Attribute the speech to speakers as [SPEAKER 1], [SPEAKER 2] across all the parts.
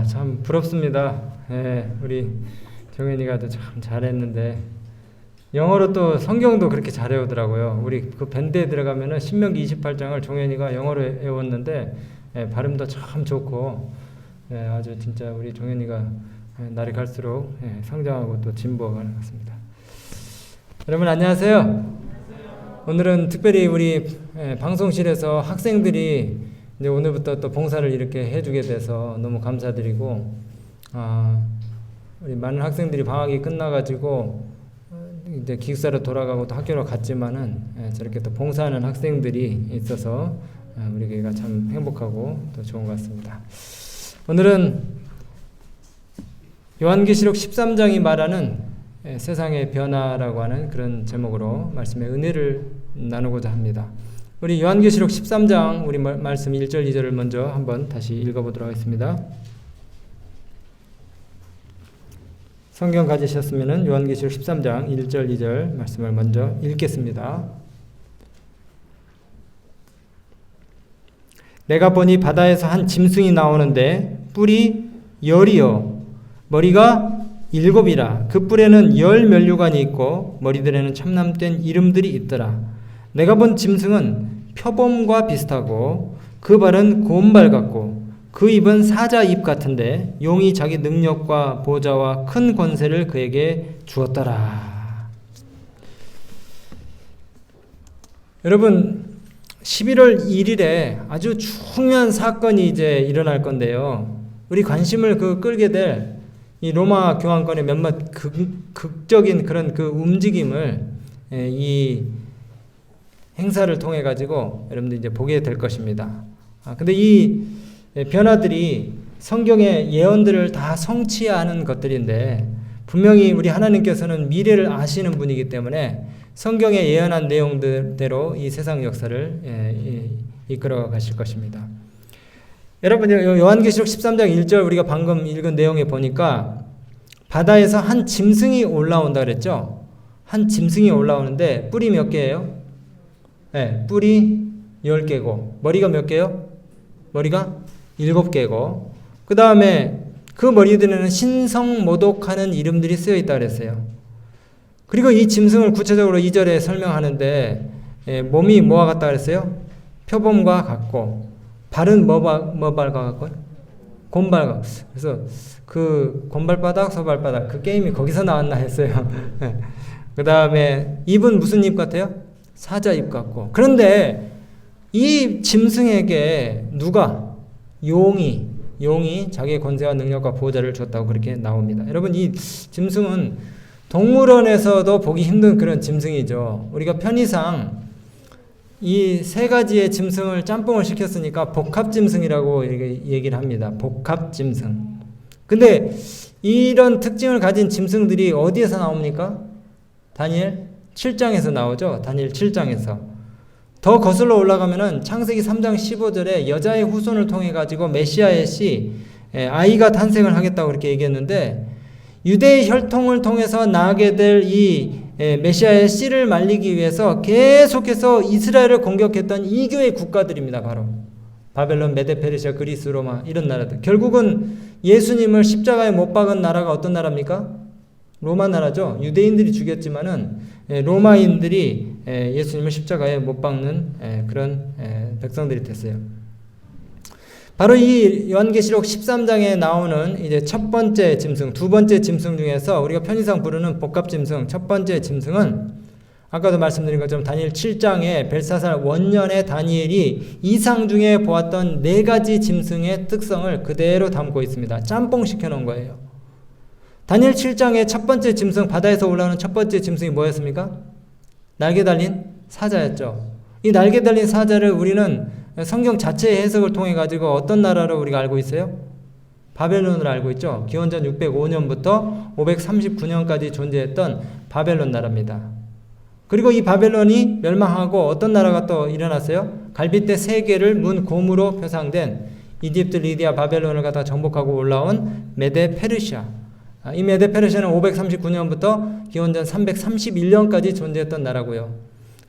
[SPEAKER 1] 참 부럽습니다. 예, 우리 정현이가 참 잘했는데 영어로 또 성경도 그렇게 잘 외우더라고요. 우리 그 밴드에 들어가면은 신명기 28장을 정현이가 영어로 외웠는데 발음도 참 좋고 아주 진짜 우리 정현이가 날이 갈수록 성장하고 또 진보하는 것 같습니다. 여러분 안녕하세요. 오늘은 특별히 우리 방송실에서 학생들이 이제 오늘부터 또 봉사를 이렇게 해주게 돼서 너무 감사드리고, 우리 많은 학생들이 방학이 끝나가지고 이제 기숙사로 돌아가고 또 학교로 갔지만은 저렇게 또 봉사하는 학생들이 있어서 우리 교회가 참 행복하고 또 좋은 것 같습니다. 오늘은 요한계시록 13장이 말하는 세상의 변화라고 하는 그런 제목으로 말씀의 은혜를 나누고자 합니다. 우리 요한계시록 13장 우리 말씀 1절 2절을 먼저 한번 다시 읽어보도록 하겠습니다. 성경 가지셨으면 요한계시록 13장 1절 2절 말씀을 먼저 읽겠습니다. 내가 보니 바다에서 한 짐승이 나오는데 뿔이 10이요 머리가 7이라. 그 뿔에는 10면류관이 있고 머리들에는 참남된 이름들이 있더라. 내가 본 짐승은 표범과 비슷하고 그 발은 곰발 같고 그 입은 사자 입 같은데 용이 자기 능력과 보좌와 큰 권세를 그에게 주었더라. 여러분 11월 1일에 아주 중요한 사건이 이제 일어날 건데요. 우리 관심을 끌게 될 이 로마 교황권의 몇몇 극적인 그런 그 움직임을 이 행사를 통해 가지고 여러분들 이제 보게 될 것입니다. 근데 이 변화들이 성경의 예언들을 다 성취하는 것들인데 분명히 우리 하나님께서는 미래를 아시는 분이기 때문에 성경에 예언한 내용대로 이 세상 역사를 이끌어 가실 것입니다. 여러분 요한계시록 13장 1절 우리가 방금 읽은 내용에 보니까 바다에서 한 짐승이 올라온다 그랬죠. 한 짐승이 올라오는데 뿔이 몇 개예요? 뿔이 10개고 머리가 몇 개요? 머리가 7개고 그 다음에 그 머리들에는 신성모독하는 이름들이 쓰여 있다 그랬어요. 그리고 이 짐승을 구체적으로 2절에 설명하는데 몸이 뭐와 같다 그랬어요? 표범과 같고 발은 뭐발과 같고? 곰발 같고. 그래서 그 곰발바닥 소발바닥 그 게임이 거기서 나왔나 했어요. 그 다음에 입은 무슨 입 같아요? 사자 입 같고. 그런데 이 짐승에게 누가? 용이 자기의 권세와 능력과 보호자를 줬다고 그렇게 나옵니다. 여러분 이 짐승은 동물원에서도 보기 힘든 그런 짐승이죠. 우리가 편의상 이 세 가지의 짐승을 짬뽕을 시켰으니까 복합짐승이라고 이렇게 얘기를 합니다. 복합짐승. 근데 이런 특징을 가진 짐승들이 어디에서 나옵니까? 다니엘 7장에서 나오죠. 다니엘 7장에서. 더 거슬러 올라가면은 창세기 3장 15절에 여자의 후손을 통해 가지고 메시아의 씨, 아이가 탄생을 하겠다고 그렇게 얘기했는데 유대의 혈통을 통해서 나게 될 이 메시아의 씨를 말리기 위해서 계속해서 이스라엘을 공격했던 이교의 국가들입니다. 바로 바벨론, 메데, 페르시아, 그리스, 로마 이런 나라들. 결국은 예수님을 십자가에 못 박은 나라가 어떤 나라입니까? 로마 나라죠. 유대인들이 죽였지만은 로마인들이 예수님을 십자가에 못 박는 그런 백성들이 됐어요. 바로 이 요한계시록 13장에 나오는 이제 첫 번째 짐승, 두 번째 짐승 중에서 우리가 편의상 부르는 복합 짐승, 첫 번째 짐승은 아까도 말씀드린 것처럼 다니엘 7장에 벨사살 원년에 다니엘이 이상 중에 보았던 4가지 짐승의 특성을 그대로 담고 있습니다. 짬뽕 시켜놓은 거예요. 다니엘 7장의 첫 번째 짐승, 바다에서 올라오는 첫 번째 짐승이 뭐였습니까? 날개 달린 사자였죠. 이 날개 달린 사자를 우리는 성경 자체의 해석을 통해 가지고 어떤 나라로 우리가 알고 있어요? 바벨론을 알고 있죠. 기원전 605년부터 539년까지 존재했던 바벨론 나라입니다. 그리고 이 바벨론이 멸망하고 어떤 나라가 또 일어났어요? 갈빗대 3개를 문 곰으로 표상된 이집트, 리디아, 바벨론을 갖다 정복하고 올라온 메데 페르시아. 이 메데 페르시아는 539년부터 기원전 331년까지 존재했던 나라고요.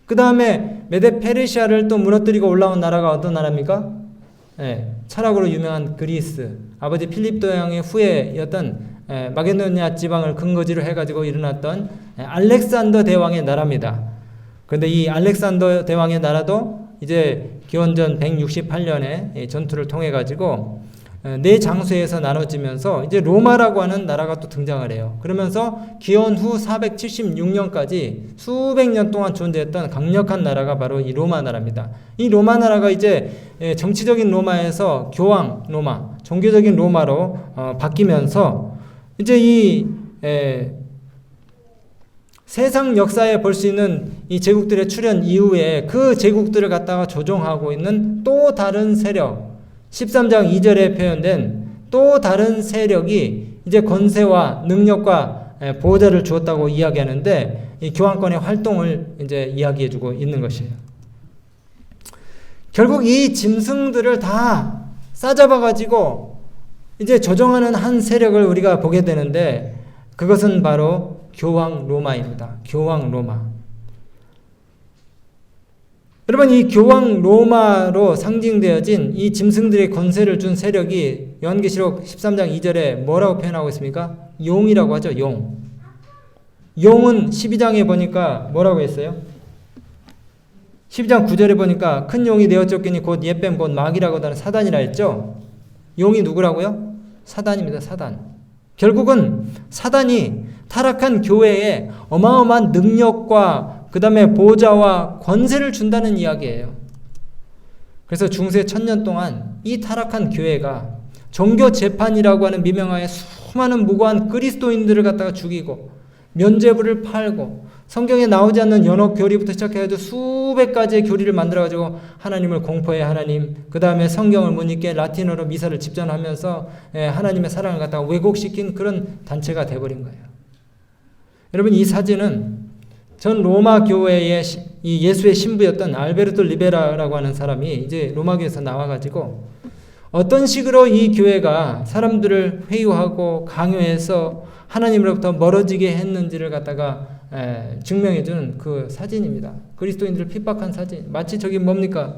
[SPEAKER 1] 그 다음에 메데 페르시아를 또 무너뜨리고 올라온 나라가 어떤 나라입니까? 철학으로 유명한 그리스, 아버지 필립 대왕의 후예였던 마게도니아 지방을 근거지로 해가지고 일어났던 알렉산더 대왕의 나라입니다. 그런데 이 알렉산더 대왕의 나라도 이제 기원전 168년에 전투를 통해 가지고 네 장소에서 나눠지면서 이제 로마라고 하는 나라가 또 등장을 해요. 그러면서 기원 후 476년까지 수백 년 동안 존재했던 강력한 나라가 바로 이 로마 나라입니다. 이 로마 나라가 이제 정치적인 로마에서 교황 로마, 종교적인 로마로 바뀌면서 이제 이 세상 역사에 볼 수 있는 이 제국들의 출현 이후에 그 제국들을 갖다가 조종하고 있는 또 다른 세력, 13장 2절에 표현된 또 다른 세력이 이제 권세와 능력과 보호자를 주었다고 이야기하는데 이 교황권의 활동을 이제 이야기해주고 있는 것이에요. 결국 이 짐승들을 다 싸잡아가지고 이제 조종하는 한 세력을 우리가 보게 되는데 그것은 바로 교황 로마입니다. 교황 로마. 여러분, 이 교황 로마로 상징되어진 이 짐승들의 권세를 준 세력이 요한계시록 13장 2절에 뭐라고 표현하고 있습니까? 용이라고 하죠. 용. 용은 12장에 보니까 뭐라고 했어요? 12장 9절에 보니까 큰 용이 내어 쫓기니 곧 옛뱀 곧 마귀라고 하는 사단이라 했죠. 용이 누구라고요? 사단입니다. 사단. 결국은 사단이 타락한 교회에 어마어마한 능력과 그 다음에 보좌와 권세를 준다는 이야기예요. 그래서 중세 1000년 동안 이 타락한 교회가 종교 재판이라고 하는 미명하에 수많은 무고한 그리스도인들을 갖다가 죽이고 면죄부를 팔고 성경에 나오지 않는 연옥 교리부터 시작해가지고 수백 가지의 교리를 만들어가지고 하나님을 공포해 하나님, 그 다음에 성경을 못 읽게 라틴어로 미사를 집전하면서 하나님의 사랑을 갖다가 왜곡시킨 그런 단체가 돼버린 거예요. 여러분, 이 사진은 전 로마 교회의 이 예수의 신부였던 알베르토 리베라라고 하는 사람이 이제 로마 교회에서 나와가지고 어떤 식으로 이 교회가 사람들을 회유하고 강요해서 하나님으로부터 멀어지게 했는지를 갖다가 증명해주는 그 사진입니다. 그리스도인들을 핍박한 사진. 마치 저기 뭡니까?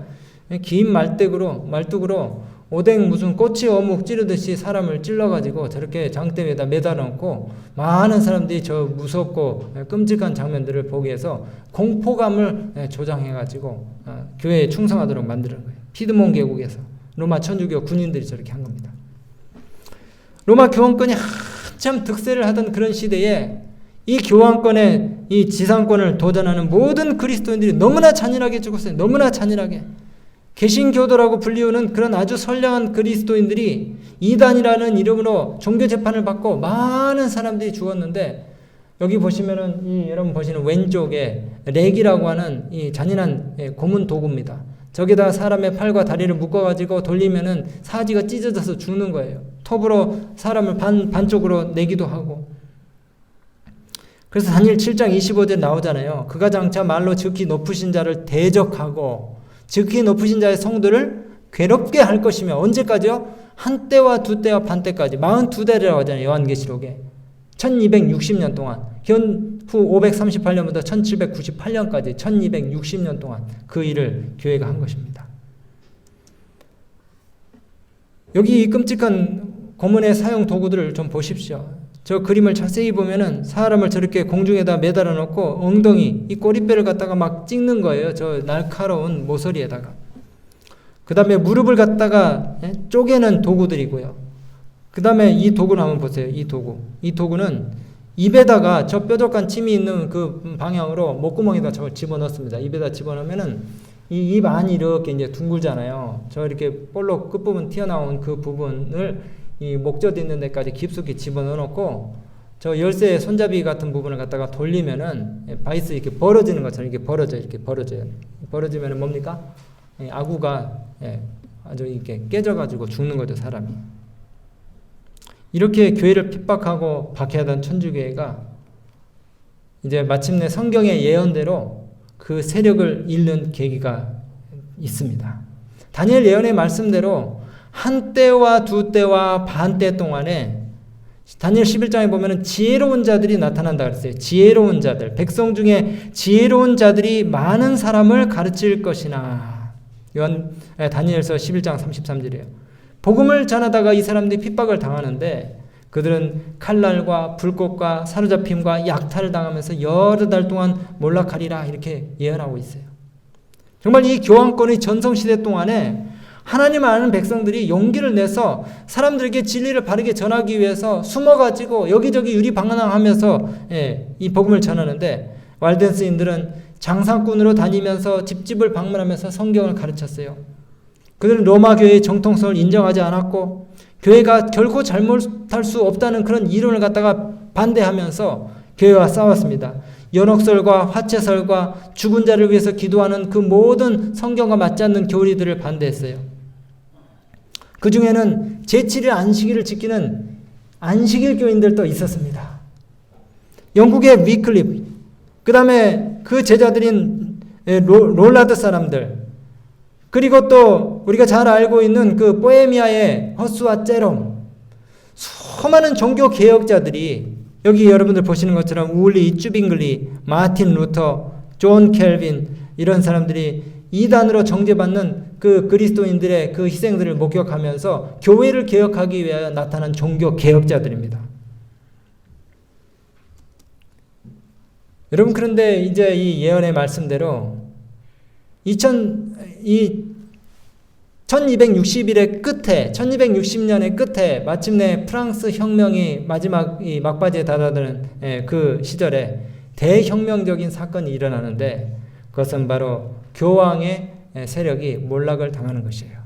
[SPEAKER 1] 긴 말뚝으로 오뎅 무슨 꼬치 어묵 찌르듯이 사람을 찔러가지고 저렇게 장대 위에다 매다 놓고 많은 사람들이 저 무섭고 끔찍한 장면들을 보게 해서 공포감을 조장해가지고 교회에 충성하도록 만드는 거예요. 피드몬 계곡에서 로마 천주교 군인들이 저렇게 한 겁니다. 로마 교황권이 한참 득세를 하던 그런 시대에 이 교황권의 이 지상권을 도전하는 모든 그리스도인들이 너무나 잔인하게 죽었어요. 너무나 잔인하게. 개신교도라고 불리우는 그런 아주 선량한 그리스도인들이 이단이라는 이름으로 종교 재판을 받고 많은 사람들이 죽었는데 여기 보시면은 여러분 보시는 왼쪽에 렉이라고 하는 이 잔인한 고문 도구입니다. 저기다 사람의 팔과 다리를 묶어가지고 돌리면은 사지가 찢어져서 죽는 거예요. 톱으로 사람을 반쪽으로 내기도 하고. 그래서 다니엘 7장 25절 나오잖아요. 그가 장차 말로 즉히 높으신 자를 대적하고 즉히 높으신 자의 성도를 괴롭게 할 것이며 언제까지요? 한때와 두때와 반때까지 42대라고 하잖아요. 요한계시록에 1260년 동안 현 후 538년부터 1798년까지 1260년 동안 그 일을 교회가 한 것입니다. 여기 이 끔찍한 고문의 사용 도구들을 좀 보십시오. 저 그림을 자세히 보면은 사람을 저렇게 공중에다 매달아 놓고 엉덩이, 이 꼬리뼈를 갖다가 막 찍는 거예요. 저 날카로운 모서리에다가. 그 다음에 무릎을 갖다가 쪼개는 도구들이고요. 그 다음에 이 도구를 한번 보세요. 이 도구. 이 도구는 입에다가 저 뾰족한 침이 있는 그 방향으로 목구멍에다 저걸 집어넣습니다. 입에다 집어넣으면은 이 입 안이 이렇게 이제 둥글잖아요. 저 이렇게 볼록 끝부분 튀어나온 그 부분을 이 목젖 있는 데까지 깊숙이 집어넣어놓고 저 열쇠 손잡이 같은 부분을 갖다가 돌리면은 바이스 이렇게 벌어지는 것처럼 이렇게 벌어져요. 벌어지면은 뭡니까? 아구가 아주 이렇게 깨져가지고 죽는 거죠, 사람이. 이렇게 교회를 핍박하고 박해하던 천주교회가 이제 마침내 성경의 예언대로 그 세력을 잃는 계기가 있습니다. 다니엘 예언의 말씀대로 한때와 두때와 반때 동안에 다니엘 11장에 보면은 지혜로운 자들이 나타난다 그랬어요. 지혜로운 자들. 백성 중에 지혜로운 자들이 많은 사람을 가르칠 것이나 다니엘서 11장 33절이에요. 복음을 전하다가 이 사람들이 핍박을 당하는데 그들은 칼날과 불꽃과 사로잡힘과 약탈을 당하면서 여러 달 동안 몰락하리라 이렇게 예언하고 있어요. 정말 이 교황권의 전성시대 동안에 하나님 아는 백성들이 용기를 내서 사람들에게 진리를 바르게 전하기 위해서 숨어가지고 여기저기 유리방랑하면서 이 복음을 전하는데 walden스인들은 장사꾼으로 다니면서 집집을 방문하면서 성경을 가르쳤어요. 그들은 로마 교회의 정통성을 인정하지 않았고 교회가 결코 잘못할 수 없다는 그런 이론을 갖다가 반대하면서 교회와 싸웠습니다. 연옥설과 화채설과 죽은 자를 위해서 기도하는 그 모든 성경과 맞지 않는 교리들을 반대했어요. 그 중에는 제7일 안식일을 지키는 안식일 교인들도 있었습니다. 영국의 위클립, 그 다음에 그 제자들인 롤라드 사람들, 그리고 또 우리가 잘 알고 있는 그 보헤미아의 허스와 제롬, 수많은 종교 개혁자들이 여기 여러분들 보시는 것처럼 울리, 쭈빙글리, 마틴 루터, 존 켈빈 이런 사람들이 이단으로 정죄받는 그 그리스도인들의 그 희생들을 목격하면서 교회를 개혁하기 위하여 나타난 종교 개혁자들입니다. 여러분 그런데 이제 이 예언의 말씀대로 1260일의 끝에 1260년의 끝에 마침내 프랑스 혁명이 마지막 이 막바지에 다다르는 그 시절에 대혁명적인 사건이 일어나는데 그것은 바로 교황의 세력이 몰락을 당하는 것이에요.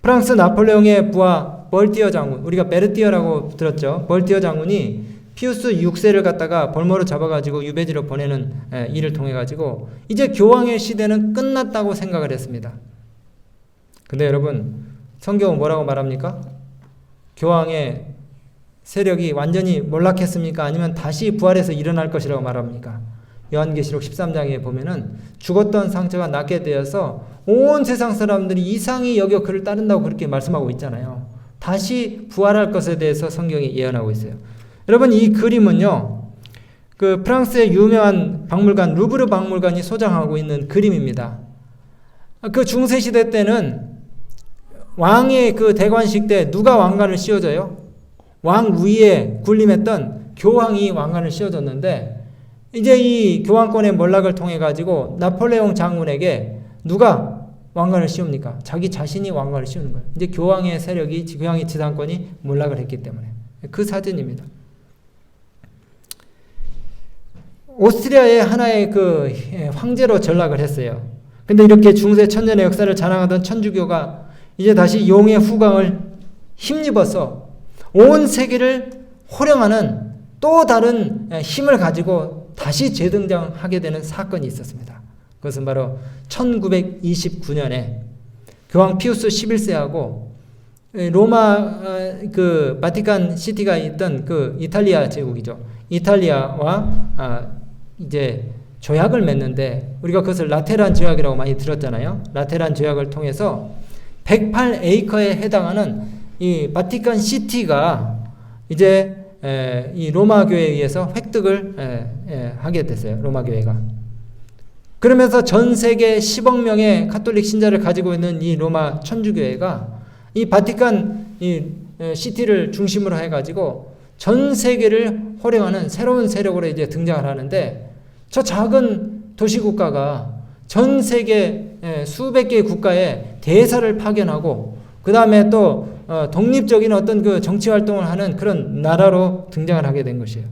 [SPEAKER 1] 프랑스 나폴레옹의 부하 벌티어 장군, 우리가 베르티어라고 들었죠. 벌티어 장군이 피우스 6세를 갖다가 볼모로 잡아가지고 유배지로 보내는 일을 통해 가지고 이제 교황의 시대는 끝났다고 생각을 했습니다. 근데 여러분 성경은 뭐라고 말합니까? 교황의 세력이 완전히 몰락했습니까? 아니면 다시 부활해서 일어날 것이라고 말합니까? 요한계시록 13장에 보면은 죽었던 상처가 낫게 되어서 온 세상 사람들이 이상히 여겨 그를 따른다고 그렇게 말씀하고 있잖아요. 다시 부활할 것에 대해서 성경이 예언하고 있어요. 여러분 이 그림은요, 그 프랑스의 유명한 박물관 루브르 박물관이 소장하고 있는 그림입니다. 그 중세시대 때는 왕의 그 대관식 때 누가 왕관을 씌워줘요? 왕 위에 군림했던 교황이 왕관을 씌워줬는데 이제 이 교황권의 몰락을 통해 가지고 나폴레옹 장군에게 누가 왕관을 씌웁니까? 자기 자신이 왕관을 씌우는 거예요. 이제 교황의 세력이, 교황의 지상권이 몰락을 했기 때문에. 그 사진입니다. 오스트리아의 하나의 그 황제로 전락을 했어요. 근데 이렇게 중세 천년의 역사를 자랑하던 천주교가 이제 다시 용의 후광을 힘입어서 온 세계를 호령하는 또 다른 힘을 가지고 다시 재등장하게 되는 사건이 있었습니다. 그것은 바로 1929년에 교황 피우스 11세하고 로마 그 바티칸 시티가 있던 그 이탈리아 제국이죠. 이탈리아와 이제 조약을 맺는데 우리가 그것을 라테란 조약이라고 많이 들었잖아요. 라테란 조약을 통해서 108에이커에 해당하는 이 바티칸 시티가 이제 이 로마 교회에 의해서 획득을 하게 됐어요. 로마 교회가. 그러면서 전 세계 10억 명의 카톨릭 신자를 가지고 있는 이 로마 천주교회가 이 바티칸 이 시티를 중심으로 해가지고 전 세계를 호령하는 새로운 세력으로 이제 등장을 하는데 저 작은 도시국가가 전 세계 수백 개의 국가에 대사를 파견하고 그 다음에 또 독립적인 어떤 그 정치 활동을 하는 그런 나라로 등장을 하게 된 것이에요.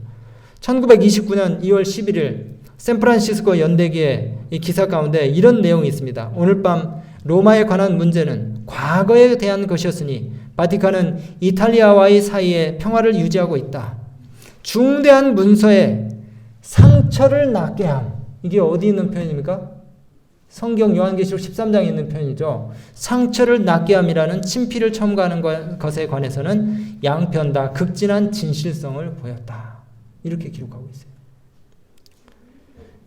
[SPEAKER 1] 1929년 2월 11일 샌프란시스코 연대기의 이 기사 가운데 이런 내용이 있습니다. 오늘 밤 로마에 관한 문제는 과거에 대한 것이었으니 바티칸은 이탈리아와의 사이에 평화를 유지하고 있다. 중대한 문서에 상처를 낫게 함. 이게 어디 있는 표현입니까? 성경 요한계시록 13장에 있는 표현이죠. 상처를 낫게 함이라는 친필을 첨가하는 것에 관해서는 양편 다 극진한 진실성을 보였다. 이렇게 기록하고 있어요.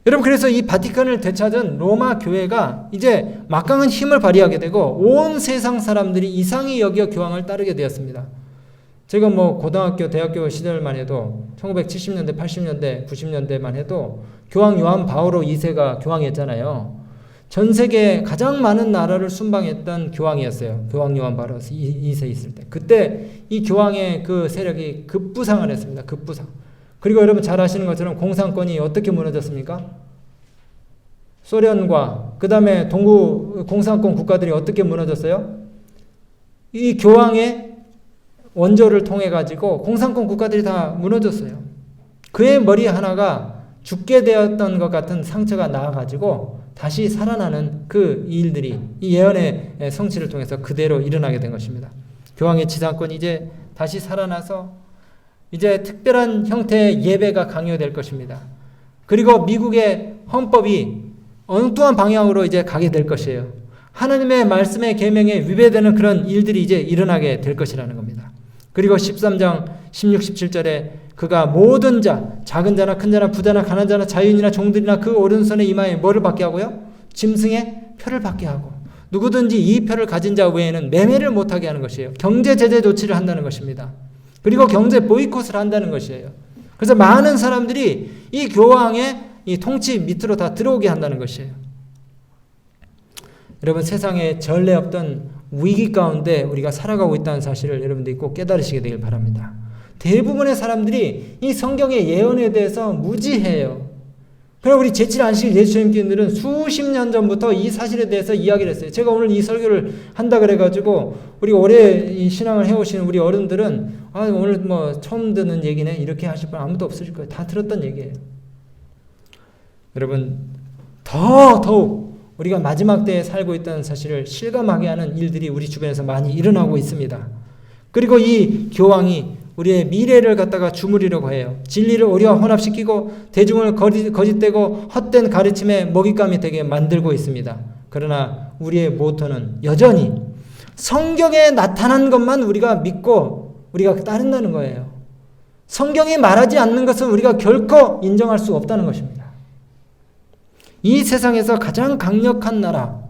[SPEAKER 1] 여러분 그래서 이 바티칸을 되찾은 로마 교회가 이제 막강한 힘을 발휘하게 되고 온 세상 사람들이 이상히 여겨 교황을 따르게 되었습니다. 제가 뭐 고등학교, 대학교 시절만 해도 1970년대, 80년대, 90년대만 해도 교황 요한 바오로 2세가 교황이었잖아요. 전 세계에 가장 많은 나라를 순방했던 교황이었어요. 교황 요한 바로 2세 있을 때. 그때 이 교황의 그 세력이 급부상을 했습니다. 급부상. 그리고 여러분 잘 아시는 것처럼 공산권이 어떻게 무너졌습니까? 소련과 그 다음에 동구 공산권 국가들이 어떻게 무너졌어요? 이 교황의 원조를 통해 가지고 공산권 국가들이 다 무너졌어요. 그의 머리 하나가 죽게 되었던 것 같은 상처가 나와가지고 다시 살아나는 그 일들이 이 예언의 성취를 통해서 그대로 일어나게 된 것입니다. 교황의 지상권이 이제 다시 살아나서 이제 특별한 형태의 예배가 강요될 것입니다. 그리고 미국의 헌법이 엉뚱한 방향으로 이제 가게 될 것이에요. 하나님의 말씀의 계명에 위배되는 그런 일들이 이제 일어나게 될 것이라는 겁니다. 그리고 13장 16, 17절에 그가 모든 자, 작은 자나 큰 자나 부자나 가난한 자나 자유인이나 종들이나 그 오른손의 이마에 뭐를 받게 하고요? 짐승의 표를 받게 하고 누구든지 이 표를 가진 자 외에는 매매를 못하게 하는 것이에요. 경제 제재 조치를 한다는 것입니다. 그리고 경제 보이콧을 한다는 것이에요. 그래서 많은 사람들이 이 교황의 이 통치 밑으로 다 들어오게 한다는 것이에요. 여러분 세상에 전례 없던 위기 가운데 우리가 살아가고 있다는 사실을 여러분들이 꼭 깨달으시게 되길 바랍니다. 대부분의 사람들이 이 성경의 예언에 대해서 무지해요. 그럼 우리 제7 안식 예수님께서는 수십 년 전부터 이 사실에 대해서 이야기를 했어요. 제가 오늘 이 설교를 한다 그래가지고 우리 오래 이 신앙을 해오시는 우리 어른들은 오늘 뭐 처음 듣는 얘기네 이렇게 하실 분 아무도 없으실 거예요. 다 들었던 얘기예요. 여러분 더욱 우리가 마지막 때에 살고 있다는 사실을 실감하게 하는 일들이 우리 주변에서 많이 일어나고 있습니다. 그리고 이 교황이 우리의 미래를 갖다가 주무리려고 해요. 진리를 오리와 혼합시키고 대중을 거짓되고 헛된 가르침에 먹잇감이 되게 만들고 있습니다. 그러나 우리의 모토는 여전히 성경에 나타난 것만 우리가 믿고 우리가 따른다는 거예요. 성경이 말하지 않는 것은 우리가 결코 인정할 수 없다는 것입니다. 이 세상에서 가장 강력한 나라,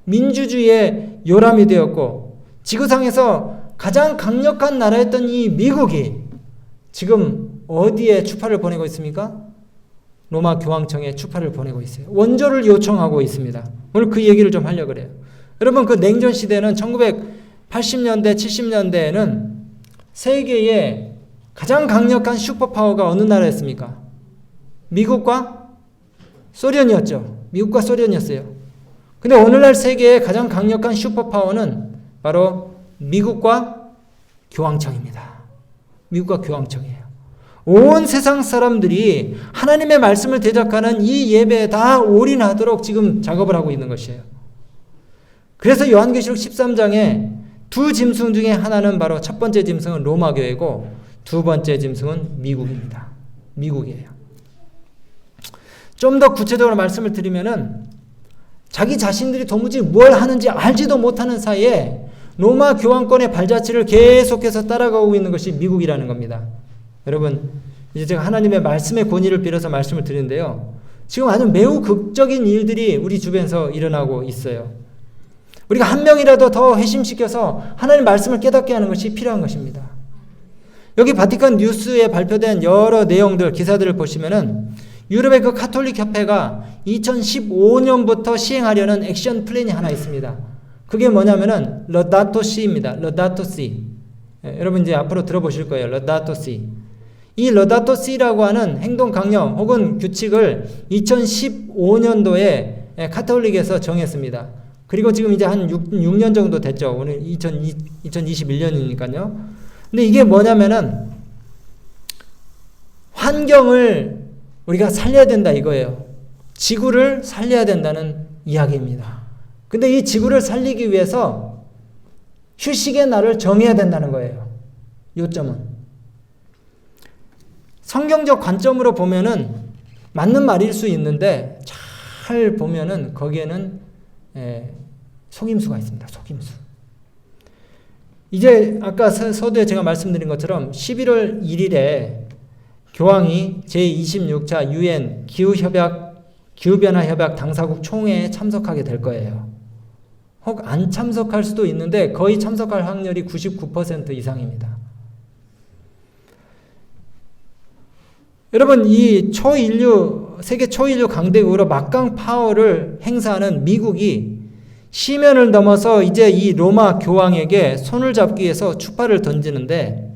[SPEAKER 1] 민주주의의 요람이 되었고 지구상에서 가장 강력한 나라였던 이 미국이 지금 어디에 추파를 보내고 있습니까? 로마 교황청에 추파를 보내고 있어요. 원조를 요청하고 있습니다. 오늘 그 얘기를 좀 하려고 그래요. 여러분 그 냉전 시대는 1980년대, 70년대에는 세계에 가장 강력한 슈퍼파워가 어느 나라였습니까? 미국과 소련이었죠. 미국과 소련이었어요. 근데 오늘날 세계의 가장 강력한 슈퍼파워는 바로 미국과 교황청입니다. 미국과 교황청이에요. 온 세상 사람들이 하나님의 말씀을 대적하는 이 예배에 다 올인하도록 지금 작업을 하고 있는 것이에요. 그래서 요한계시록 13장에 두 짐승 중에 하나는 바로 첫 번째 짐승은 로마교회고 두 번째 짐승은 미국입니다. 미국이에요. 좀 더 구체적으로 말씀을 드리면은 자기 자신들이 도무지 뭘 하는지 알지도 못하는 사이에 로마 교황권의 발자취를 계속해서 따라가고 있는 것이 미국이라는 겁니다. 여러분 이제 제가 하나님의 말씀의 권위를 빌어서 말씀을 드리는데요. 지금 아주 매우 극적인 일들이 우리 주변에서 일어나고 있어요. 우리가 한 명이라도 더 회심시켜서 하나님의 말씀을 깨닫게 하는 것이 필요한 것입니다. 여기 바티칸 뉴스에 발표된 여러 내용들, 기사들을 보시면은 유럽의 그 가톨릭 협회가 2015년부터 시행하려는 액션 플랜이 하나 있습니다. 그게 뭐냐면은 러다토 시입니다. 러다토 시. 여러분 이제 앞으로 들어보실 거예요. 러다토 시. 이 러다토 시라고 하는 행동 강령 혹은 규칙을 2015년도에 가톨릭에서 정했습니다. 그리고 지금 이제 한 6년 정도 됐죠. 오늘 2021년이니까요. 근데 이게 뭐냐면은 환경을 우리가 살려야 된다 이거예요. 지구를 살려야 된다는 이야기입니다. 근데 이 지구를 살리기 위해서 휴식의 날을 정해야 된다는 거예요. 요점은. 성경적 관점으로 보면은 맞는 말일 수 있는데 잘 보면은 거기에는 속임수가 있습니다. 속임수. 이제 아까 서두에 제가 말씀드린 것처럼 11월 1일에 교황이 제26차 UN 기후변화협약 당사국 총회에 참석하게 될 거예요. 혹 안 참석할 수도 있는데 거의 참석할 확률이 99% 이상입니다. 여러분 이 초인류 세계 초인류 강대국으로 막강 파워를 행사하는 미국이 시면을 넘어서 이제 이 로마 교황에게 손을 잡기 위해서 추파를 던지는데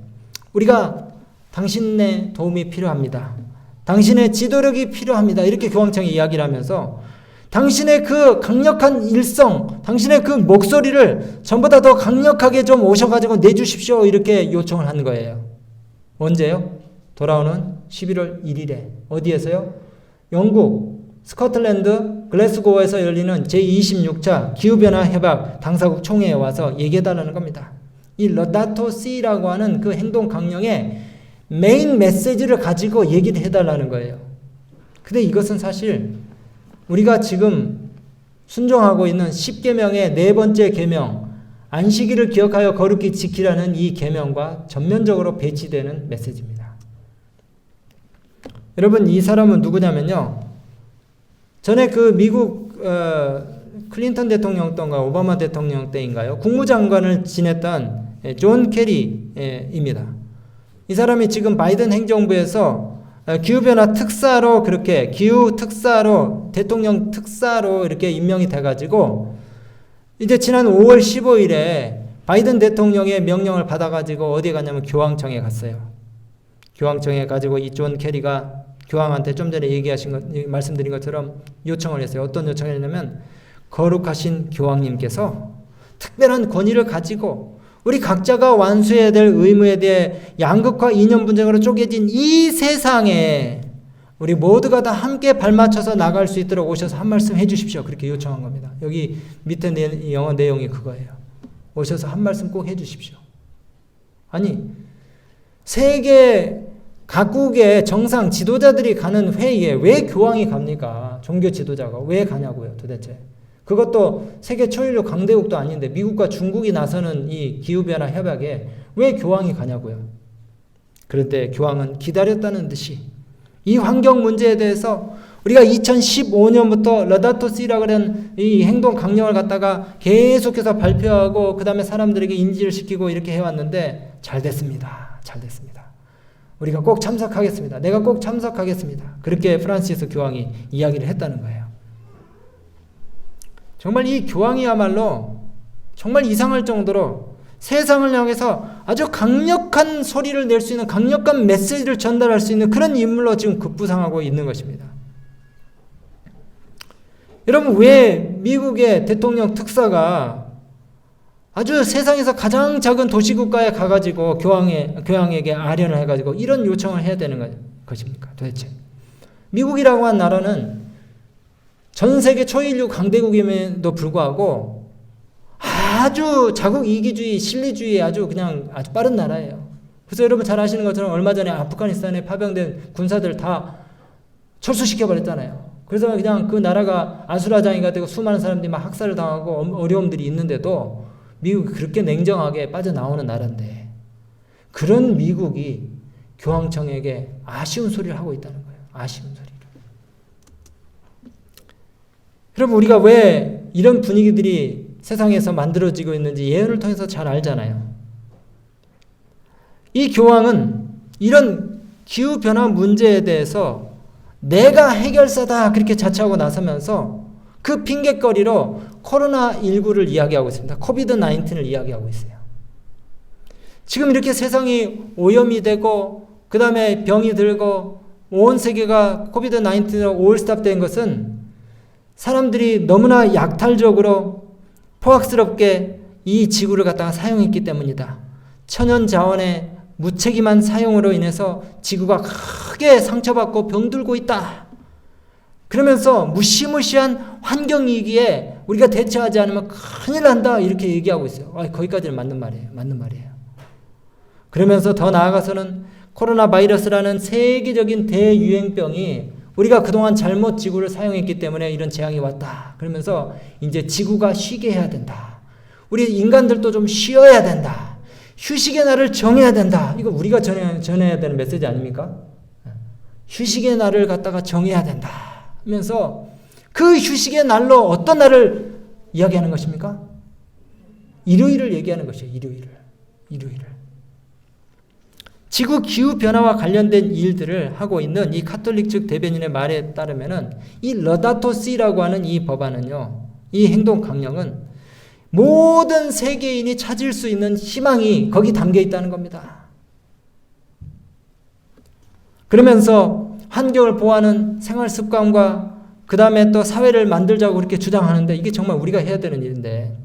[SPEAKER 1] 우리가 당신의 도움이 필요합니다. 당신의 지도력이 필요합니다. 이렇게 교황청이 이야기를 하면서 당신의 그 강력한 일성, 당신의 그 목소리를 전보다 더 강력하게 좀 오셔가지고 내주십시오. 이렇게 요청을 하는 거예요. 언제요? 돌아오는 11월 1일에. 어디에서요? 영국, 스코틀랜드, 글래스고에서 열리는 제26차 기후변화 협약 당사국 총회에 와서 얘기해달라는 겁니다. 이 러다토 시라고 하는 그 행동 강령의 메인 메시지를 가지고 얘기를 해달라는 거예요. 근데 이것은 사실 우리가 지금 순종하고 있는 10계명의 네 번째 계명, 안식일을 기억하여 거룩히 지키라는 이 계명과 전면적으로 배치되는 메시지입니다. 여러분, 이 사람은 누구냐면요. 전에 그 미국 클린턴 대통령 때인가 오바마 대통령 때인가요? 국무장관을 지냈던 존 케리입니다. 이 사람이 지금 바이든 행정부에서 기후변화 특사로 그렇게 기후 특사로 대통령 특사로 이렇게 임명이 돼가지고 이제 지난 5월 15일에 바이든 대통령의 명령을 받아가지고 어디에 갔냐면 교황청에 갔어요. 교황청에 가지고 이 존 케리가 교황한테 좀 전에 말씀드린 것처럼 요청을 했어요. 어떤 요청을 했냐면 거룩하신 교황님께서 특별한 권위를 가지고 우리 각자가 완수해야 될 의무에 대해 양극화 이념 분쟁으로 쪼개진 이 세상에 우리 모두가 다 함께 발맞춰서 나갈 수 있도록 오셔서 한 말씀 해주십시오. 그렇게 요청한 겁니다. 여기 밑에 영어 내용이 그거예요. 오셔서 한 말씀 꼭 해주십시오. 아니, 세계 각국의 정상 지도자들이 가는 회의에 왜 교황이 갑니까? 종교 지도자가 왜 가냐고요, 도대체. 그것도 세계 초인류 강대국도 아닌데 미국과 중국이 나서는 이 기후변화 협약에 왜 교황이 가냐고요. 그런데 교황은 기다렸다는 듯이 이 환경 문제에 대해서 우리가 2015년부터 러다토 시라고 하는 이 행동 강령을 갖다가 계속해서 발표하고 그 다음에 사람들에게 인지를 시키고 이렇게 해왔는데 잘 됐습니다. 잘 됐습니다. 우리가 꼭 참석하겠습니다. 내가 꼭 참석하겠습니다. 그렇게 프란시스 교황이 이야기를 했다는 거예요. 정말 이 교황이야말로 정말 이상할 정도로 세상을 향해서 아주 강력한 소리를 낼 수 있는 강력한 메시지를 전달할 수 있는 그런 인물로 지금 급부상하고 있는 것입니다. 여러분, 왜 미국의 대통령 특사가 아주 세상에서 가장 작은 도시국가에 가가지고 교황에게 아련을 해가지고 이런 요청을 해야 되는 것입니까? 도대체. 미국이라고 한 나라는 전 세계 초인류 강대국임에도 불구하고 아주 자국 이기주의, 실리주의에 아주 빠른 나라예요. 그래서 여러분 잘 아시는 것처럼 얼마 전에 아프가니스탄에 파병된 군사들 다 철수시켜버렸잖아요. 그래서 그냥 그 나라가 아수라장이가 되고 수많은 사람들이 막 학살을 당하고 어려움들이 있는데도 미국이 그렇게 냉정하게 빠져나오는 나라인데 그런 미국이 교황청에게 아쉬운 소리를 하고 있다는 거예요. 아쉬운 소리를. 여러분, 우리가 왜 이런 분위기들이 세상에서 만들어지고 있는지 예언을 통해서 잘 알잖아요. 이 교황은 이런 기후변화 문제에 대해서 내가 해결사다 그렇게 자처하고 나서면서 그 핑곗거리로 코로나19를 이야기하고 있습니다. 코비드-19을 이야기하고 있어요. 지금 이렇게 세상이 오염이 되고 그 다음에 병이 들고 온 세계가 코비드-19으로 올스탑된 것은 사람들이 너무나 약탈적으로 포악스럽게 이 지구를 갖다가 사용했기 때문이다. 천연자원의 무책임한 사용으로 인해서 지구가 크게 상처받고 병들고 있다. 그러면서 무시무시한 환경위기에 우리가 대처하지 않으면 큰일 난다 이렇게 얘기하고 있어요. 거기까지는 맞는 말이에요. 맞는 말이에요. 그러면서 더 나아가서는 코로나 바이러스라는 세계적인 대유행병이 우리가 그동안 잘못 지구를 사용했기 때문에 이런 재앙이 왔다. 그러면서 이제 지구가 쉬게 해야 된다. 우리 인간들도 좀 쉬어야 된다. 휴식의 날을 정해야 된다. 이거 우리가 전해야 되는 메시지 아닙니까? 휴식의 날을 갖다가 정해야 된다. 하면서 그 휴식의 날로 어떤 날을 이야기하는 것입니까? 일요일을 얘기하는 것이에요. 일요일을. 지구 기후 변화와 관련된 일들을 하고 있는 이 카톨릭 측 대변인의 말에 따르면은 이 러다토 시라고 하는 이 법안은요, 이 행동 강령은 모든 세계인이 찾을 수 있는 희망이 거기 담겨 있다는 겁니다. 그러면서 환경을 보호하는 생활 습관과 그 다음에 또 사회를 만들자고 그렇게 주장하는데 이게 정말 우리가 해야 되는 일인데,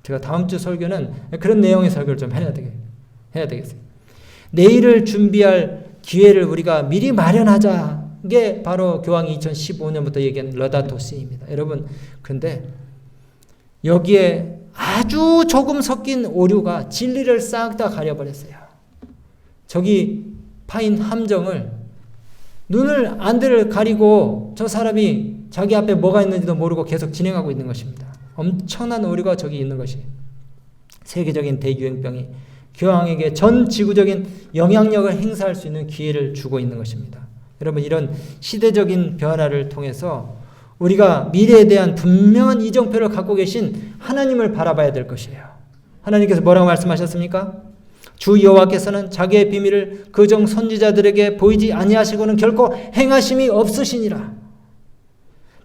[SPEAKER 1] 제가 다음 주 설교는 그런 내용의 설교를 좀 해야 되겠어요. 내일을 준비할 기회를 우리가 미리 마련하자. 이게 바로 교황이 2015년부터 얘기한 러다토 시입니다. 여러분, 그런데 여기에 아주 조금 섞인 오류가 진리를 싹 다 가려버렸어요. 저기 파인 함정을 눈을 안대를 가리고 저 사람이 자기 앞에 뭐가 있는지도 모르고 계속 진행하고 있는 것입니다. 엄청난 오류가 저기 있는 것이 세계적인 대유행병이 교황에게 전 지구적인 영향력을 행사할 수 있는 기회를 주고 있는 것입니다. 여러분, 이런 시대적인 변화를 통해서 우리가 미래에 대한 분명한 이정표를 갖고 계신 하나님을 바라봐야 될 것이에요. 하나님께서 뭐라고 말씀하셨습니까? 주 여호와께서는 자기의 비밀을 그종 선지자들에게 보이지 아니하시고는 결코 행하심이 없으시니라.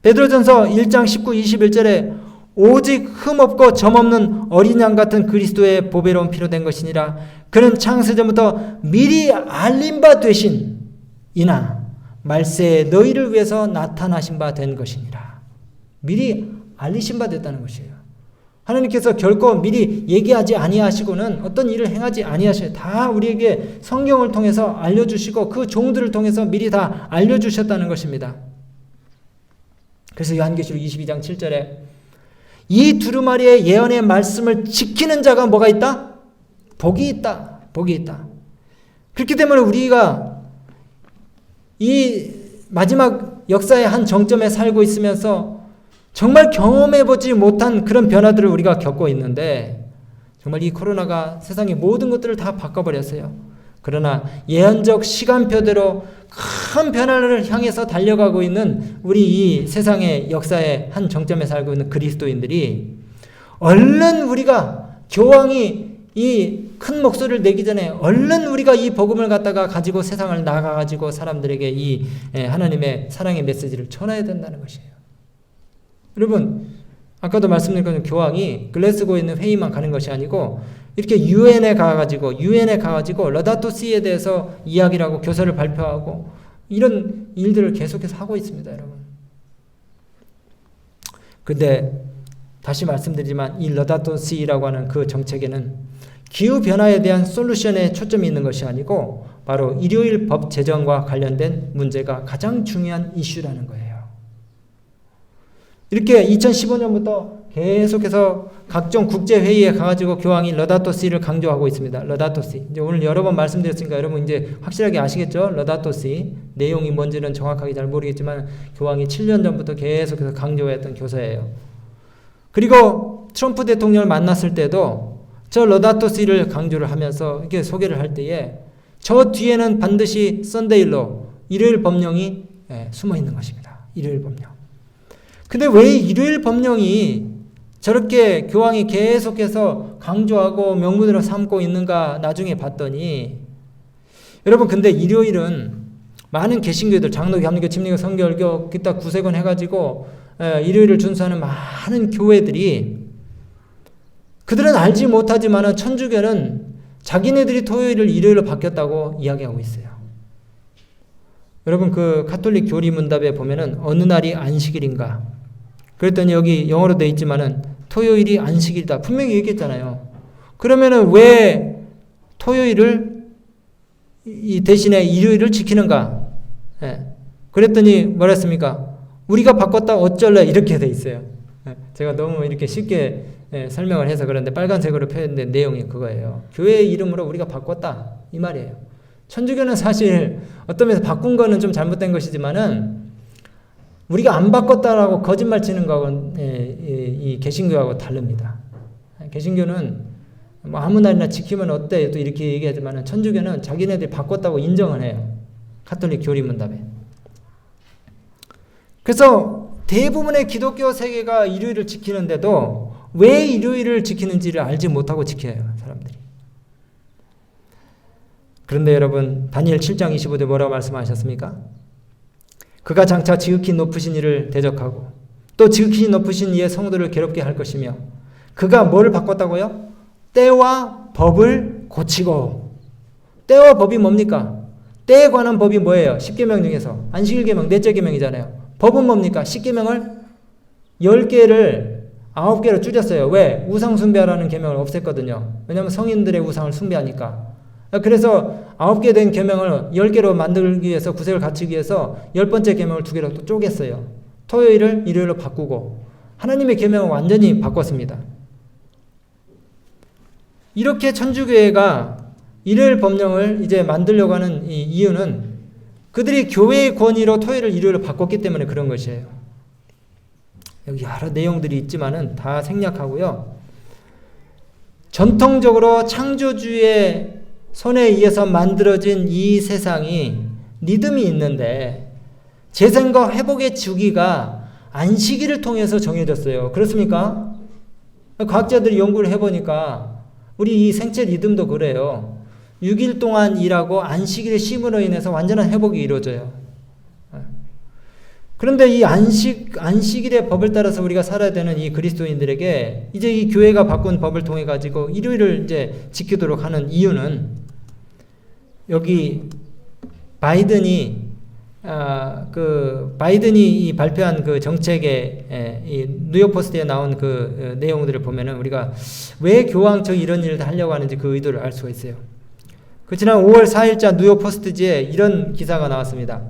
[SPEAKER 1] 베드로전서 1장 19, 21절에 오직 흠없고 점없는 어린 양 같은 그리스도의 보배로운 피로 된 것이니라. 그는 창세전부터 미리 알린 바 되신 이나 말세에 너희를 위해서 나타나신 바 된 것이니라. 미리 알리신 바 됐다는 것이에요. 하나님께서 결코 미리 얘기하지 아니하시고는 어떤 일을 행하지 아니하셔요. 다 우리에게 성경을 통해서 알려주시고 그 종들을 통해서 미리 다 알려주셨다는 것입니다. 그래서 요한계시록 22장 7절에 이 두루마리의 예언의 말씀을 지키는 자가 뭐가 있다? 복이 있다. 복이 있다. 그렇기 때문에 우리가 이 마지막 역사의 한 정점에 살고 있으면서 정말 경험해보지 못한 그런 변화들을 우리가 겪고 있는데, 정말 이 코로나가 세상의 모든 것들을 다 바꿔버렸어요. 그러나 예언적 시간표대로 큰 변화를 향해서 달려가고 있는 우리 이 세상의 역사의 한 정점에 살고 있는 그리스도인들이 얼른 우리가 교황이 이 큰 목소리를 내기 전에 얼른 우리가 이 복음을 갖다가 가지고 세상을 나가가지고 사람들에게 이 하나님의 사랑의 메시지를 전해야 된다는 것이에요. 여러분, 아까도 말씀드린 것처럼 교황이 글래스고에 있는 회의만 가는 것이 아니고 이렇게 유엔에 가가지고 러다토 시에 대해서 이야기를 하고 교서를 발표하고 이런 일들을 계속해서 하고 있습니다, 여러분. 근데 다시 말씀드리지만 이 러다토 시라고 하는 그 정책에는 기후 변화에 대한 솔루션에 초점이 있는 것이 아니고 바로 일요일 법 제정과 관련된 문제가 가장 중요한 이슈라는 거예요. 이렇게 2015년부터 계속해서 각종 국제회의에 가가지고 교황이 러다토 시를 강조하고 있습니다. 러다토 시. 이제 오늘 여러 번 말씀드렸으니까 여러분 이제 확실하게 아시겠죠? 러다토 시. 내용이 뭔지는 정확하게 잘 모르겠지만 교황이 7년 전부터 계속해서 강조했던 교서예요. 그리고 트럼프 대통령을 만났을 때도 저 러다토 시를 강조를 하면서 이렇게 소개를 할 때에 저 뒤에는 반드시 썬데일로 일요일 법령이 숨어 있는 것입니다. 일요일 법령. 근데 왜 일요일 법령이 저렇게 교황이 계속해서 강조하고 명분으로 삼고 있는가 나중에 봤더니, 여러분 근데 일요일은 많은 개신교들 장로, 감리교, 침례교, 성결교 기타 구세군 해가지고 일요일을 준수하는 많은 교회들이 그들은 알지 못하지만 천주교는 자기네들이 토요일을 일요일로 바뀌었다고 이야기하고 있어요. 여러분 그 가톨릭 교리문답에 보면은 어느 날이 안식일인가 그랬더니 여기 영어로 되어 있지만은 토요일이 안식일이다 분명히 얘기했잖아요. 그러면은 왜 토요일을 이 대신에 일요일을 지키는가? 그랬더니 뭐라 했습니까? 우리가 바꿨다 어쩔래 이렇게 돼 있어요. 제가 너무 이렇게 쉽게 설명을 해서 그런데 빨간색으로 표현된 내용이 그거예요. 교회의 이름으로 우리가 바꿨다 이 말이에요. 천주교는 사실 어떤 면에서 바꾼 거는 좀 잘못된 것이지만은 우리가 안 바꿨다라고 거짓말 치는 거하고는 이 개신교하고 다릅니다. 개신교는 뭐 아무 날이나 지키면 어때 또 이렇게 얘기하지만은 천주교는 자기네들이 바꿨다고 인정을 해요. 가톨릭 교리문답에. 그래서 대부분의 기독교 세계가 일요일을 지키는데도 왜 일요일을 지키는지를 알지 못하고 지켜요, 사람들이. 그런데 여러분 다니엘 7장 25절 뭐라고 말씀하셨습니까? 그가 장차 지극히 높으신 이를 대적하고 또 지극히 높으신 이의 성도를 괴롭게 할 것이며 그가 뭐를 바꿨다고요? 때와 법을 고치고. 때와 법이 뭡니까? 때에 관한 법이 뭐예요? 10계명 중에서 안식일 계명, 넷째 계명이잖아요. 법은 뭡니까? 10계명을 10개를 9개로 줄였어요. 왜? 우상 숭배하라는 계명을 없앴거든요. 왜냐하면 성인들의 우상을 숭배하니까. 그래서 9개 된 계명을 10개로 만들기 위해서, 구색을 갖추기 위해서 10번째 계명을 2개로 또 쪼갰어요. 토요일을 일요일로 바꾸고 하나님의 계명을 완전히 바꿨습니다. 이렇게 천주교회가 일요일 법령을 이제 만들려고 하는 이 이유는 그들이 교회의 권위로 토요일을 일요일로 바꿨기 때문에 그런 것이에요. 여기 여러 내용들이 있지만은 다 생략하고요. 전통적으로 창조주의 손에 의해서 만들어진 이 세상이 리듬이 있는데 재생과 회복의 주기가 안식일을 통해서 정해졌어요. 그렇습니까? 과학자들이 연구를 해보니까 우리 이 생체 리듬도 그래요. 6일 동안 일하고 안식일의 쉼으로 인해서 완전한 회복이 이루어져요. 그런데 이 안식일의 법을 따라서 우리가 살아야 되는 이 그리스도인들에게 이제 이 교회가 바꾼 법을 통해 가지고 일요일을 이제 지키도록 하는 이유는 여기 바이든이 이 발표한 그 정책의 이 뉴욕 포스트에 나온 그 내용들을 보면은 우리가 왜 교황청이 이런 일을 하려고 하는지 그 의도를 알 수가 있어요. 그 지난 5월 4일자 뉴욕 포스트지에 이런 기사가 나왔습니다.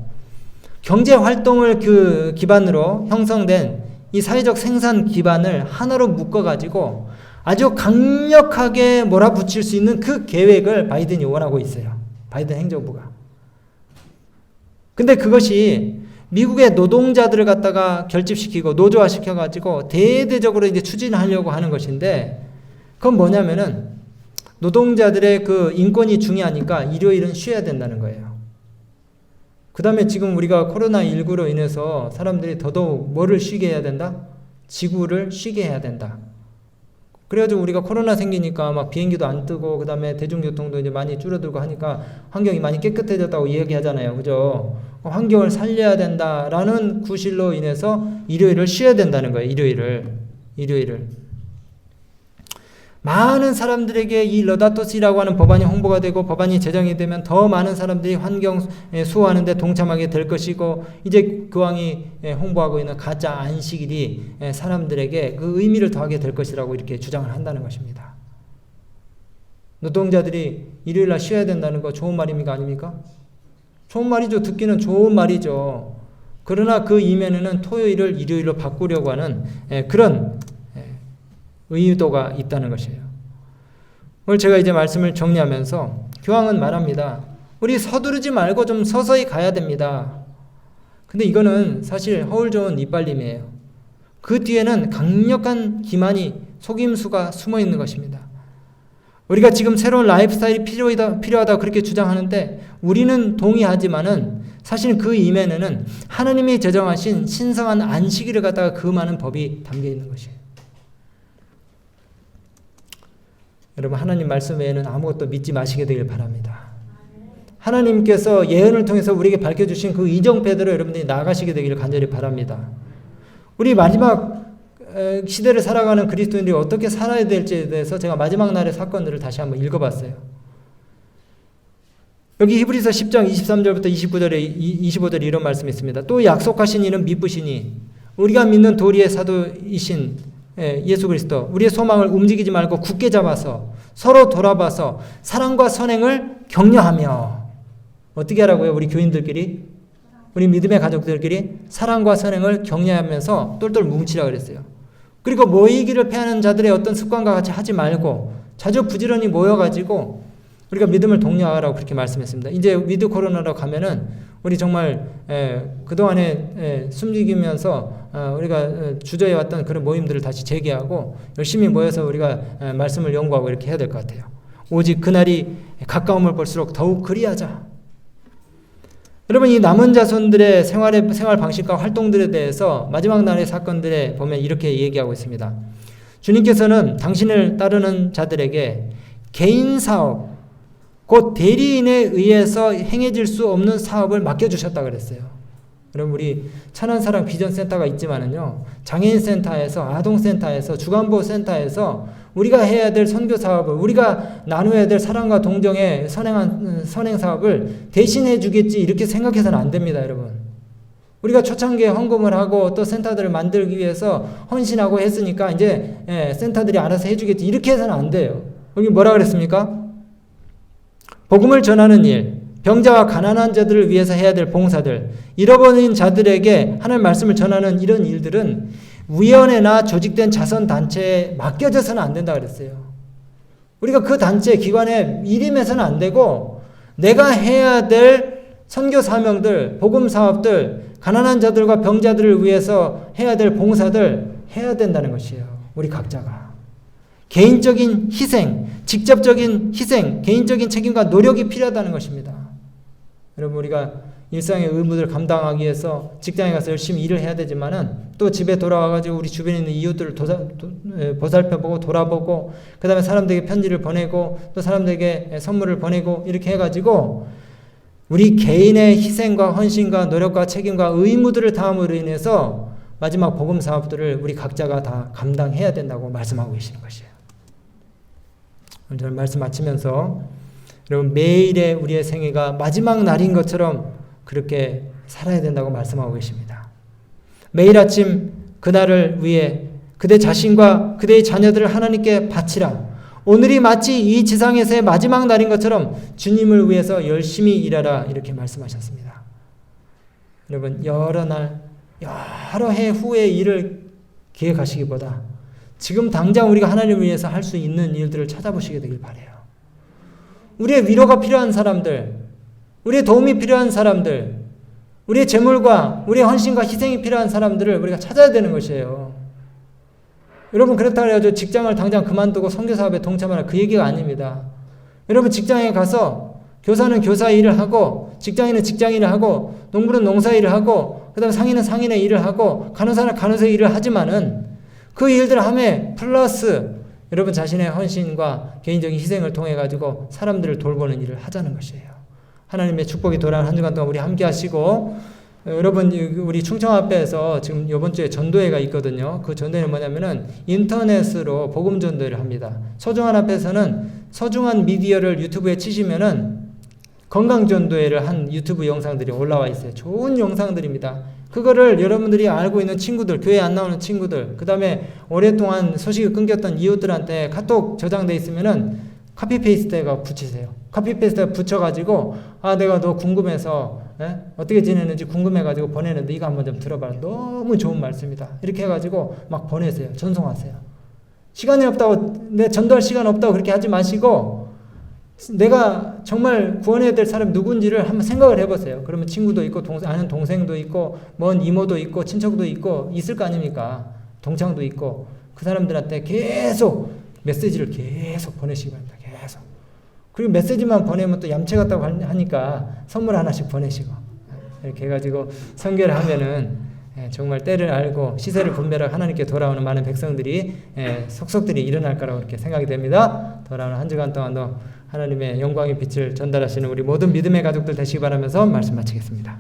[SPEAKER 1] 경제 활동을 그 기반으로 형성된 이 사회적 생산 기반을 하나로 묶어가지고 아주 강력하게 몰아붙일 수 있는 그 계획을 바이든이 원하고 있어요. 바이든 행정부가. 근데 그것이 미국의 노동자들을 갖다가 결집시키고 노조화시켜가지고 대대적으로 이제 추진하려고 하는 것인데 그건 뭐냐면은 노동자들의 그 인권이 중요하니까 일요일은 쉬어야 된다는 거예요. 그 다음에 지금 우리가 코로나19로 인해서 사람들이 더더욱 뭐를 쉬게 해야 된다? 지구를 쉬게 해야 된다. 그래가지고 우리가 코로나 생기니까 막 비행기도 안 뜨고 그 다음에 대중교통도 이제 많이 줄어들고 하니까 환경이 많이 깨끗해졌다고 이야기하잖아요. 그죠? 환경을 살려야 된다라는 구실로 인해서 일요일을 쉬어야 된다는 거예요. 일요일을. 많은 사람들에게 이 러다토시라고 하는 법안이 홍보가 되고 법안이 제정이 되면 더 많은 사람들이 환경 수호하는 데 동참하게 될 것이고 이제 교황이 홍보하고 있는 가짜 안식일이 사람들에게 그 의미를 더하게 될 것이라고 이렇게 주장을 한다는 것입니다. 노동자들이 일요일날 쉬어야 된다는 거 좋은 말입니까? 아닙니까? 좋은 말이죠. 듣기는 좋은 말이죠. 그러나 그 이면에는 토요일을 일요일로 바꾸려고 하는 그런 의도가 있다는 것이에요. 오늘 제가 이제 말씀을 정리하면서 교황은 말합니다. 우리 서두르지 말고 좀 서서히 가야 됩니다. 근데 이거는 사실 허울 좋은 이빨림이에요. 그 뒤에는 강력한 기만이 속임수가 숨어 있는 것입니다. 우리가 지금 새로운 라이프 스타일이 필요하다 그렇게 주장하는데 우리는 동의하지만은 사실 그 이면에는 하나님이 제정하신 신성한 안식일을 갖다가 금하는 법이 담겨 있는 것이에요. 여러분 하나님 말씀 외에는 아무것도 믿지 마시게 되길 바랍니다. 하나님께서 예언을 통해서 우리에게 밝혀주신 그 이정패대로 여러분들이 나아가시게 되기를 간절히 바랍니다. 우리 마지막 시대를 살아가는 그리스도인들이 어떻게 살아야 될지에 대해서 제가 마지막 날의 사건들을 다시 한번 읽어봤어요. 여기 히브리서 10장 23절부터 25절에 이런 말씀이 있습니다. 또 약속하신 이는 미쁘시니 우리가 믿는 도리의 사도이신 예수 그리스도 우리의 소망을 움직이지 말고 굳게 잡아서 서로 돌아봐서 사랑과 선행을 격려하며 어떻게 하라고요? 우리 교인들끼리 우리 믿음의 가족들끼리 사랑과 선행을 격려하면서 똘똘 뭉치라 그랬어요. 그리고 모이기를 패하는 자들의 어떤 습관과 같이 하지 말고 자주 부지런히 모여가지고 우리가 믿음을 독려하라고 그렇게 말씀했습니다. 이제 위드 코로나로 가면은 우리 정말 그동안에 숨기면서 우리가 주저해왔던 그런 모임들을 다시 재개하고 열심히 모여서 우리가 말씀을 연구하고 이렇게 해야 될 것 같아요. 오직 그날이 가까움을 볼수록 더욱 그리하자. 여러분 이 남은 자손들의 생활 방식과 활동들에 대해서 마지막 날의 사건들에 보면 이렇게 얘기하고 있습니다. 주님께서는 당신을 따르는 자들에게 개인 사업, 곧 대리인에 의해서 행해질 수 없는 사업을 맡겨주셨다 그랬어요. 그럼 우리 천안사랑 비전센터가 있지만은요, 장애인센터에서, 아동센터에서, 주간보호센터에서 우리가 해야 될 선교 사업을, 우리가 나누어야 될 사랑과 동정의 선행 사업을 대신해 주겠지, 이렇게 생각해서는 안 됩니다, 여러분. 우리가 초창기에 헌금을 하고 또 센터들을 만들기 위해서 헌신하고 했으니까 이제 센터들이 알아서 해주겠지, 이렇게 해서는 안 돼요. 여기 뭐라 그랬습니까? 복음을 전하는 일, 병자와 가난한 자들을 위해서 해야 될 봉사들, 잃어버린 자들에게 하나님 말씀을 전하는 이런 일들은 위원회나 조직된 자선단체에 맡겨져서는 안 된다 그랬어요. 우리가 그 단체, 기관에 일임해서는 안 되고 내가 해야 될 선교 사명들, 복음 사업들, 가난한 자들과 병자들을 위해서 해야 될 봉사들 해야 된다는 것이에요. 우리 각자가. 개인적인 희생, 직접적인 희생, 개인적인 책임과 노력이 필요하다는 것입니다. 여러분, 우리가 일상의 의무를 감당하기 위해서 직장에 가서 열심히 일을 해야 되지만은 또 집에 돌아와가지고 우리 주변에 있는 이웃들을 보살펴보고 돌아보고, 그 다음에 사람들에게 편지를 보내고 또 사람들에게 선물을 보내고, 이렇게 해가지고 우리 개인의 희생과 헌신과 노력과 책임과 의무들을 다함으로 인해서 마지막 복음 사업들을 우리 각자가 다 감당해야 된다고 말씀하고 계시는 것이에요. 오늘 말씀 마치면서 여러분, 매일의 우리의 생애가 마지막 날인 것처럼 그렇게 살아야 된다고 말씀하고 계십니다. 매일 아침 그날을 위해 그대 자신과 그대의 자녀들을 하나님께 바치라. 오늘이 마치 이 지상에서의 마지막 날인 것처럼 주님을 위해서 열심히 일하라, 이렇게 말씀하셨습니다. 여러분, 여러 날, 여러 해 후의 일을 계획하시기보다 지금 당장 우리가 하나님을 위해서 할 수 있는 일들을 찾아보시게 되길 바라요. 우리의 위로가 필요한 사람들, 우리의 도움이 필요한 사람들, 우리의 재물과 우리의 헌신과 희생이 필요한 사람들을 우리가 찾아야 되는 것이에요. 여러분, 그렇다고 해서 직장을 당장 그만두고 선교사업에 동참하라, 그 얘기가 아닙니다. 여러분, 직장에 가서 교사는 교사 일을 하고, 직장인은 직장 일을 하고, 농부는 농사 일을 하고, 그 다음에 상인은 상인의 일을 하고, 간호사는 간호사 일을 하지만은 그 일들을 함에 플러스 여러분 자신의 헌신과 개인적인 희생을 통해 가지고 사람들을 돌보는 일을 하자는 것이에요. 하나님의 축복이 돌아온 한 주간 동안 우리 함께 하시고, 여러분, 우리 충청 앞에서 지금 이번 주에 전도회가 있거든요. 그 전도회는 뭐냐면은 인터넷으로 복음 전도회를 합니다. 서중한 앞에서는 서중한 미디어를 유튜브에 치시면은 건강 전도회를 한 유튜브 영상들이 올라와 있어요. 좋은 영상들입니다. 그거를 여러분들이 알고 있는 친구들, 교회 안 나오는 친구들, 그 다음에 오랫동안 소식이 끊겼던 이웃들한테 카톡 저장돼 있으면은 카피 페이스트가 붙이세요. 카피 페이스트 붙여가지고, 내가 너 궁금해서 어떻게 지내는지 궁금해가지고 보내는데 이거 한번 좀 들어봐라. 너무 좋은 말씀이다. 이렇게 해가지고 막 보내세요. 전송하세요. 시간이 없다고, 내 전도할 시간 없다고 그렇게 하지 마시고, 내가 정말 구원해야 될 사람이 누군지를 한번 생각을 해보세요. 그러면 친구도 있고, 아는 동생도 있고, 먼 이모도 있고, 친척도 있고, 있을 거 아닙니까? 동창도 있고, 그 사람들한테 계속 메시지를 계속 보내시기 바랍니다. 계속. 그리고 메시지만 보내면 또 얌체 같다고 하니까 선물 하나씩 보내시고, 이렇게 해가지고 선교를 하면은 정말 때를 알고 시세를 분별하고 하나님께 돌아오는 많은 백성들이, 속속들이 일어날 거라고 이렇게 생각이 됩니다. 돌아오는 한 주간 동안도 하나님의 영광의 빛을 전달하시는 우리 모든 믿음의 가족들 되시기 바라면서 말씀 마치겠습니다.